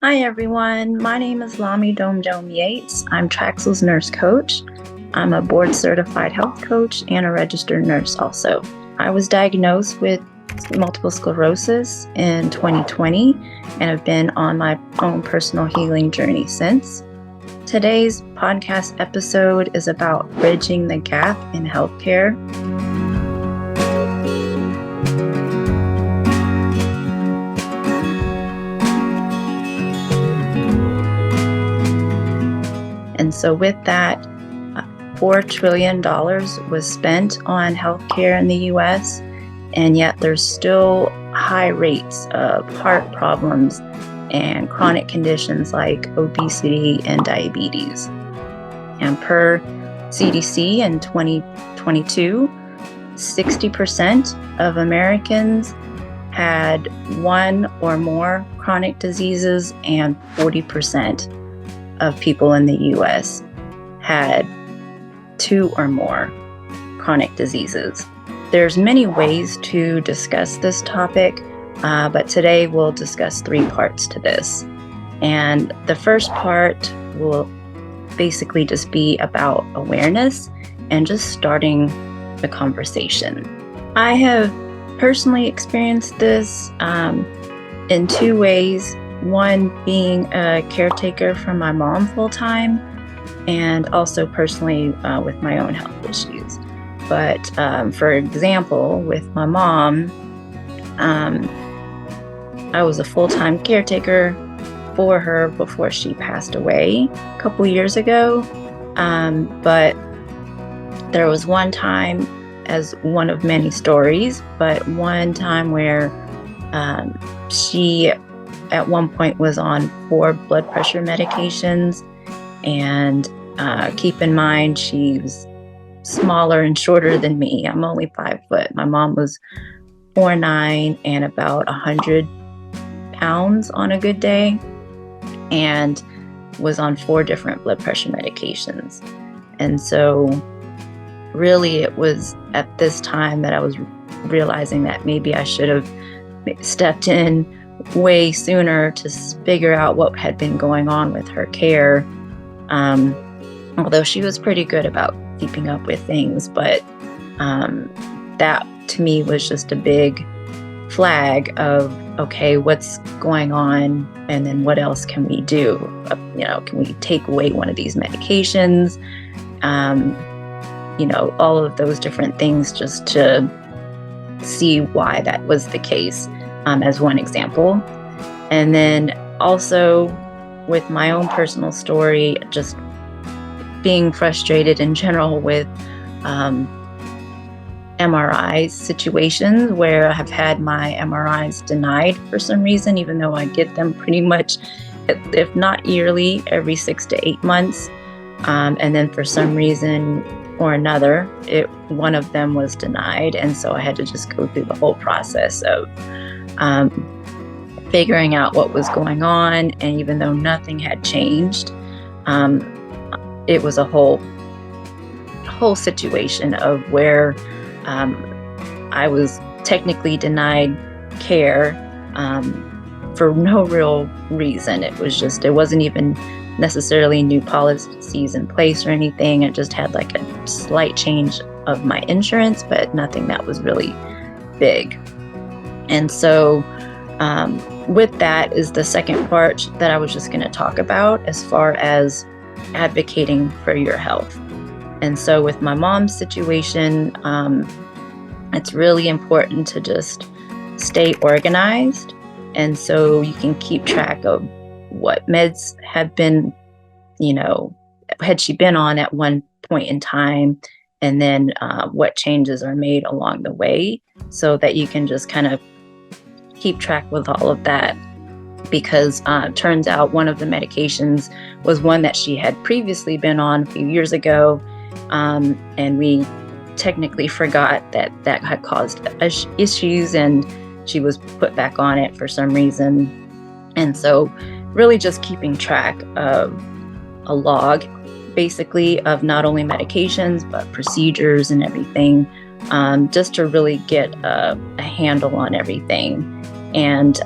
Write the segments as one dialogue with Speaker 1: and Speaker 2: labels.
Speaker 1: Hi everyone, my name is Lomi Yates. I'm TraXel's nurse coach. I'm a board certified health coach and a registered nurse also. I was diagnosed with multiple sclerosis in 2020 and have been on my own personal healing journey since. Today's podcast episode is about bridging the gap in healthcare. And so with that, $4 trillion was spent on healthcare in the US, and yet there's still high rates of heart problems and chronic conditions like obesity and diabetes. And per CDC in 2022, 60% of Americans had one or more chronic diseases, and 40% of people in the US had two or more chronic diseases. There's many ways to discuss this topic, but today we'll discuss three parts to this. And the first part will basically just be about awareness and just starting the conversation. I have personally experienced this in two ways. One being a caretaker for my mom full-time, and also personally with my own health issues. But for example, with my mom, I was a full-time caretaker for her before she passed away a couple years ago. But there was one time, as one of many stories, but one time where she at one point was on 4 blood pressure medications. And keep in mind, she was smaller and shorter than me. I'm only 5 foot. My mom was 4'9" and about 100 pounds on a good day, and was on 4 different blood pressure medications. And so really it was at this time that I was realizing that maybe I should have stepped in way sooner to figure out what had been going on with her care. Although she was pretty good about keeping up with things, but that to me was just a big flag of, okay, what's going on, and then what else can we do? Can we take away one of these medications? All of those different things, just to see why that was the case, as one example. And then also with my own personal story, just being frustrated in general with MRI situations where I have had my MRIs denied for some reason, even though I get them pretty much, if not yearly, every 6 to 8 months. And then for some reason or another, one of them was denied. And so I had to just go through the whole process of figuring out what was going on. And even though nothing had changed, it was a whole situation of where I was technically denied care for no real reason. It wasn't even necessarily new policies in place or anything. It just had like a slight change of my insurance, but nothing that was really big. And so with that is the second part that I was just going to talk about, as far as advocating for your health. And so with my mom's situation, it's really important to just stay organized. And so you can keep track of what meds have been, had she been on at one point in time, and then what changes are made along the way, so that you can just kind of keep track with all of that. Because turns out one of the medications was one that she had previously been on a few years ago, and we technically forgot that had caused issues, and she was put back on it for some reason. And so really just keeping track of a log, basically, of not only medications but procedures and everything, just to really get a handle on everything. And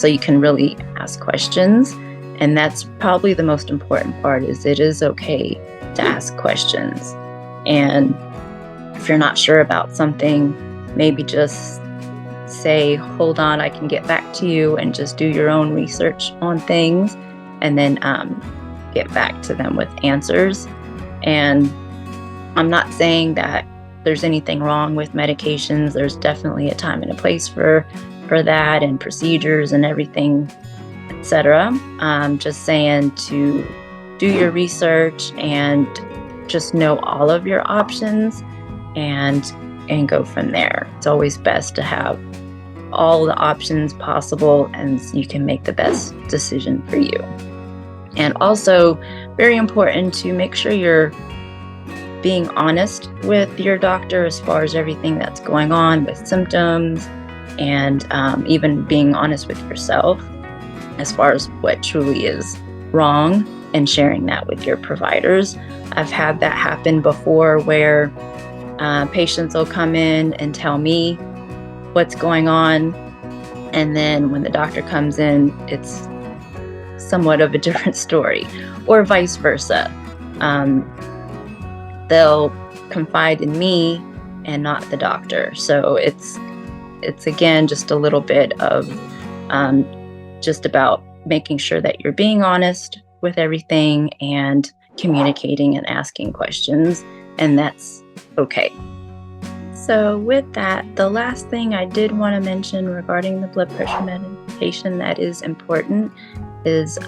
Speaker 1: So you can really ask questions. And that's probably the most important part, is it is okay to ask questions. And if you're not sure about something, maybe just say, hold on, I can get back to you, and just do your own research on things, and then get back to them with answers. And I'm not saying that there's anything wrong with medications. There's definitely a time and a place for that, and procedures and everything, etc. Just saying to do your research and just know all of your options, and go from there. It's always best to have all the options possible, and you can make the best decision for you. And also, very important to make sure you're being honest with your doctor as far as everything that's going on with symptoms, and even being honest with yourself as far as what truly is wrong, and sharing that with your providers. I've had that happen before, where patients will come in and tell me what's going on, and then when the doctor comes in, it's somewhat of a different story, or vice versa. They'll confide in me and not the doctor. So it's again just a little bit of just about making sure that you're being honest with everything, and communicating and asking questions, and that's okay. So with that, the last thing I did want to mention regarding the blood pressure medication that is important is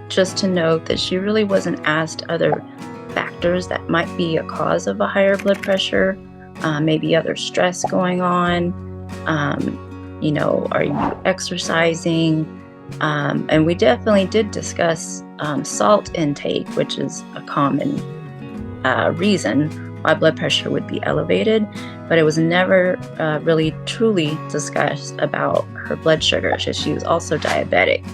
Speaker 1: just to note that she really wasn't asked other factors that might be a cause of a higher blood pressure, maybe other stress going on, are you exercising? And we definitely did discuss salt intake, which is a common reason why blood pressure would be elevated, but it was never really truly discussed about her blood sugar. She was also diabetic,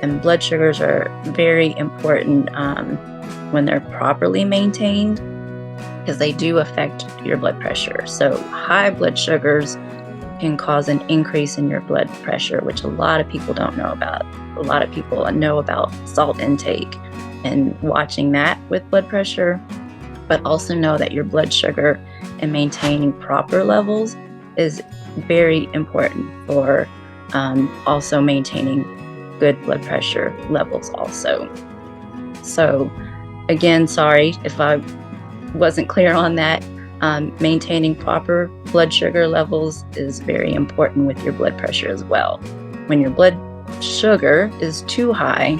Speaker 1: and blood sugars are very important when they're properly maintained, because they do affect your blood pressure. So high blood sugars can cause an increase in your blood pressure, which a lot of people don't know about. A lot of people know about salt intake and watching that with blood pressure, but also know that your blood sugar and maintaining proper levels is very important for also maintaining good blood pressure levels also. So again, sorry if I wasn't clear on that. Maintaining proper blood sugar levels is very important with your blood pressure as well. When your blood sugar is too high,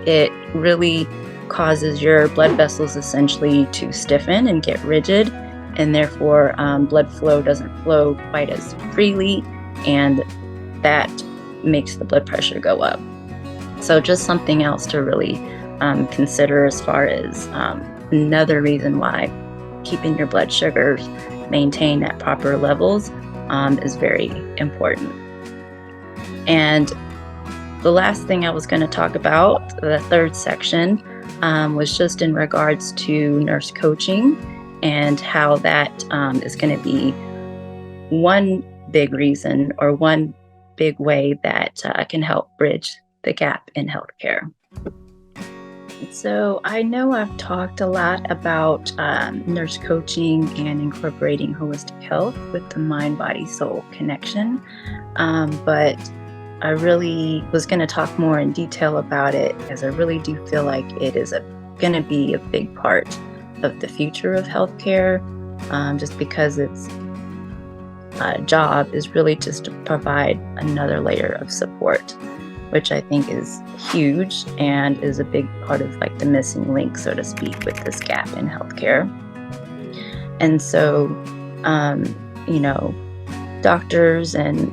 Speaker 1: it really causes your blood vessels essentially to stiffen and get rigid, and therefore blood flow doesn't flow quite as freely, and that makes the blood pressure go up. So just something else to really consider as far as another reason why keeping your blood sugars maintained at proper levels is very important. And the last thing I was going to talk about, the third section, was just in regards to nurse coaching, and how that is going to be one big reason, or one big way that can help bridge the gap in healthcare. So I know I've talked a lot about nurse coaching and incorporating holistic health with the mind-body-soul connection, but I really was going to talk more in detail about it, as I really do feel like it is going to be a big part of the future of healthcare, just because its job is really just to provide another layer of support, which I think is huge and is a big part of like the missing link, so to speak, with this gap in healthcare. And so, doctors and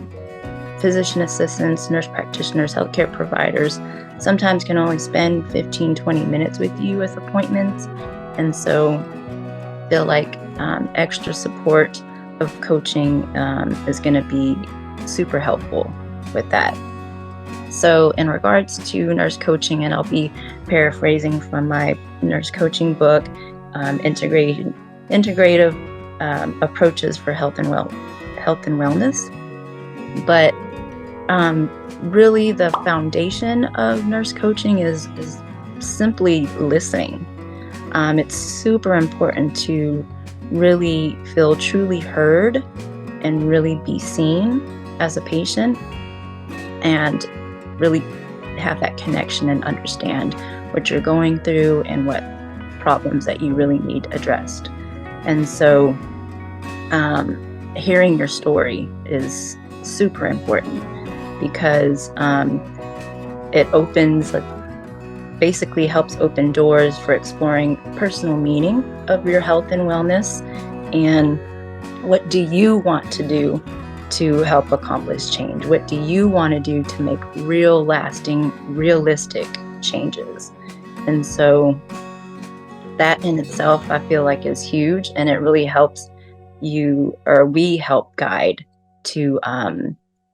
Speaker 1: physician assistants, nurse practitioners, healthcare providers sometimes can only spend 15-20 minutes with you with appointments. And so feel like extra support of coaching is going to be super helpful with that. So in regards to nurse coaching, and I'll be paraphrasing from my nurse coaching book, integrative approaches for health and wellness. But Really, the foundation of nurse coaching is simply listening. It's super important to really feel truly heard and really be seen as a patient, and really have that connection and understand what you're going through and what problems that you really need addressed. And so hearing your story is super important, because it basically helps open doors for exploring personal meaning of your health and wellness, and what do you want to do to help accomplish change? What do you want to do to make real, lasting, realistic changes? And so that in itself, I feel like, is huge, and it really helps you, or we help guide to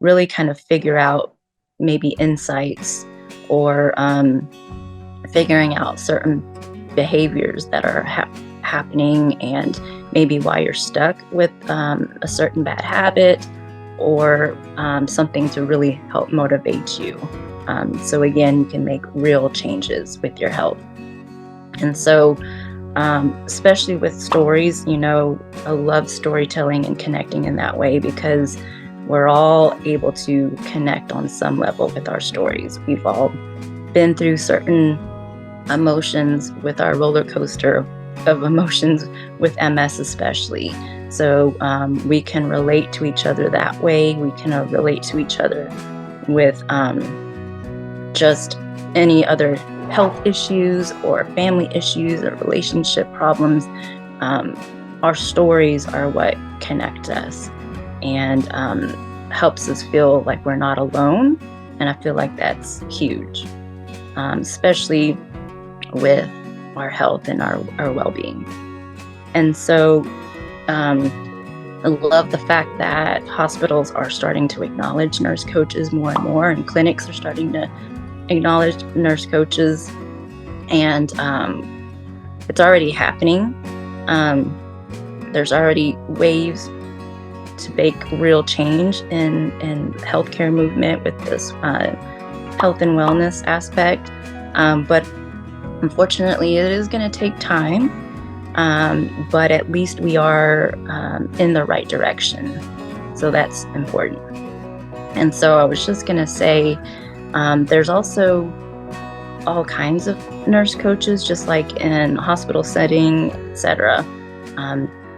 Speaker 1: really kind of figure out maybe insights, or figuring out certain behaviors that are happening, and maybe why you're stuck with a certain bad habit, or something to really help motivate you. So again, you can make real changes with your health. And so especially with stories, I love storytelling and connecting in that way, because we're all able to connect on some level with our stories. We've all been through certain emotions with our roller coaster of emotions with MS especially. So we can relate to each other that way. We can relate to each other with just any other health issues or family issues or relationship problems. Our stories are what connect us and helps us feel like we're not alone. And I feel like that's huge, especially with our health and our well-being. And so I love the fact that hospitals are starting to acknowledge nurse coaches more and more, and clinics are starting to acknowledge nurse coaches, and it's already happening. There's already waves to make real change in healthcare movement with this health and wellness aspect, but unfortunately it is going to take time, but at least we are in the right direction, so that's important. And so I was just going to say, there's also all kinds of nurse coaches, just like in hospital setting, etc.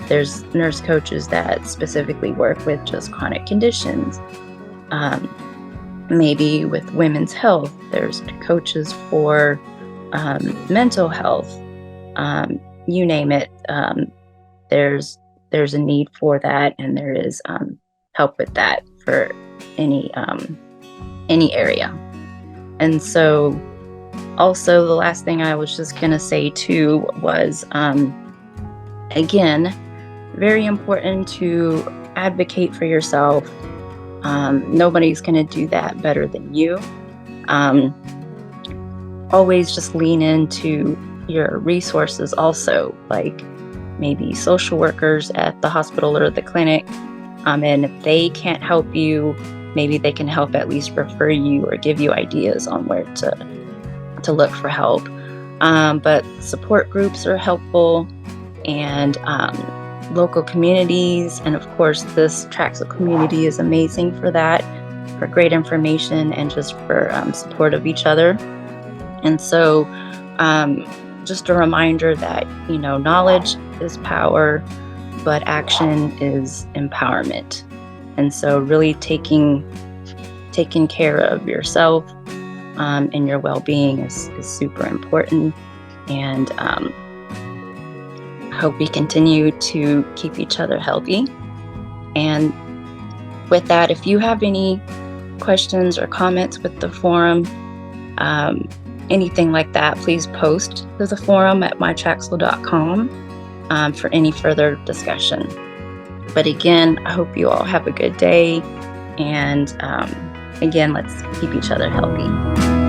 Speaker 1: There's nurse coaches that specifically work with just chronic conditions. Maybe with women's health, there's coaches for mental health. You name it. There's a need for that, and there is help with that for any area. And so also the last thing I was just going to say too was, again, very important to advocate for yourself. Nobody's going to do that better than you. Always just lean into your resources also, like maybe social workers at the hospital or the clinic. And if they can't help you, maybe they can help at least refer you or give you ideas on where to look for help. But support groups are helpful, and local communities, and of course this TraXel community is amazing for that, for great information and just for support of each other. And so just a reminder that knowledge is power, but action is empowerment. And so really taking care of yourself and your well-being is super important. And I hope we continue to keep each other healthy. And with that, if you have any questions or comments with the forum, anything like that, please post to the forum at mytraxel.com for any further discussion. But again, I hope you all have a good day. And again, let's keep each other healthy.